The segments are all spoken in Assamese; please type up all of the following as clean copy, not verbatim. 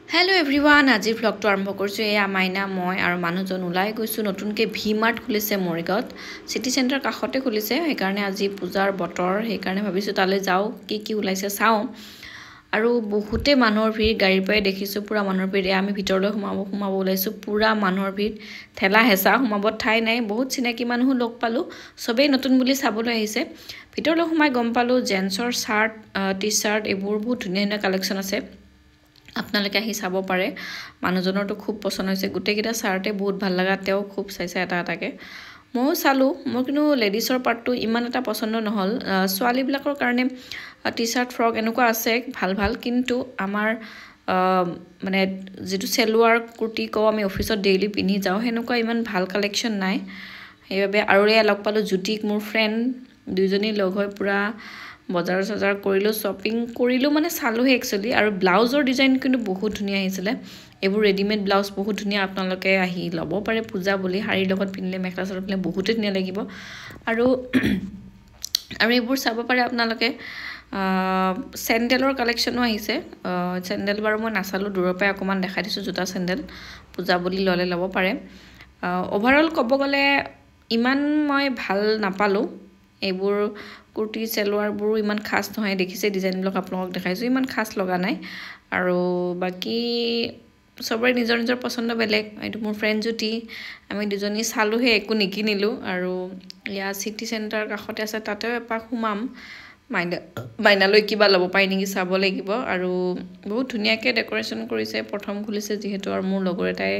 हेलो एवरीवन আজি ব্লগটো আৰম্ভ কৰিছো এয়া মাইনা মই আৰু মানুহজন উলাই গৈছো নতুনকে ভি মাৰ্ট খুলিছে মৰিগাঁৱত সিটি সেন্টাৰ কাখতে খুলিছে সেইকাৰণে আজি পূজাৰ বতৰ সেইকাৰণে ভাবিছো তালে যাও কি উলাইছে চাও আৰু বহুতে মানুহৰ ভিৰ গাড়ীৰ পৰাই দেখিছো পুৰা মানুহৰ ভিৰ আমি ভিতৰলৈ সোমাব ওলাইছো পুৰা মানুহৰ ভিৰ ঠেলা হেঁচা সোমাব ঠাই নাই বহুত চিনাকি মানুহ লগ পালো সবেই নতুন বুলি চাবলৈ আহিছে ভিতৰলৈ সোমাই গম পালো জেন্সৰ শাৰ্ট টি-শাৰ্ট এবোৰ বহুত ধুনীয়া কালেকচন আছে আপোনালোকে আহি চাব পাৰে মানুহজনৰটো খুব পছন্দ হৈছে গুটেকিটা শাৰ্টে বহুত ভাল লাগা তেও খুব চাইছে এটাকে মই চালো মই কিন্তু লেডিছৰ পাৰ্টটো ইমান এটা পছন্দ নহল সোৱালি বিলাকৰ কাৰণে টি-শাৰ্ট ফ্ৰক এনেকুৱা আছে ভাল কিন্তু আমাৰ মানে যেটো সেলুৱাৰ কুৰ্তি কও আমি অফিসত ডেইলি পিন্ধি যাও হেনেকুৱা ইমান ভাল কালেকচন নাই সেইবাবে আৰু এয়া লগ পালো জুটিক মোৰ ফ্ৰেন্ড দুইজনী লগ হৈ পুৰা বজাৰ কৰিলো শপিং কৰিলো মানে চালো হে একচুয়ালি আৰু ব্লাউজৰ ডিজাইন কিন্তু বহুত ধুনীয়া আহিছিলে এবোৰ ৰেডিমেড ব্লাউজ বহুত ধুনীয়া আপোনালোকে আহি লব পাৰে পূজা বুলি হাৰিৰ লগত পিনলে মেখলা চাদৰ পিনলে বহুত ধুনীয়া লাগিব আৰু এবোৰ চাব পাৰে আপোনালোকে স্যান্ডেলৰ কালেকচনো আহিছে স্যান্ডেল বাৰু মই নাচালো দূৰৰ পৰা অকমান দেখাই দিছো জোতা স্যান্ডেল পূজা বুলি ললে লব পাৰে ওভাৰঅল কব গলে ইমান মই ভাল নাপালো এবোৰ কুৰ্তি সেলুৱাৰ বোৰ ইমান খাস নহয় দেখিছে ডিজাইন ব্লক আপোনালোকক দেখাইছো ইমান খাস লগা নাই আৰু বাকি সবৰে নিজৰ পছন্দ বেলেগ এটো মোৰ ফ্ৰেন্ড জুটি আমি দুজনী চালো হে একো নিকিনিলো আৰু ইয়া সিটি সেন্টাৰ কাখতে আছে তাতেও এপাক হুমাম মাইনালৈ কিবা লব পাই নেকি চাব লাগিব আৰু বহুত ধুনীয়াকে ডেকোৰেশন কৰিছে প্ৰথম খুলিছে যিহেতু আৰু মোৰ লগৰ এটাই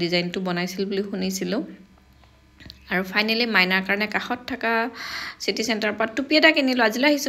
ডিজাইনটো বনাইছিল বুলি শুনিছিলো আৰু ফাইনালি মাইনাৰ কাৰণে কাখত থকা সিটি সেন্টাৰ পৰা টুপি এটা কিনিলো আজিলৈ আহিছো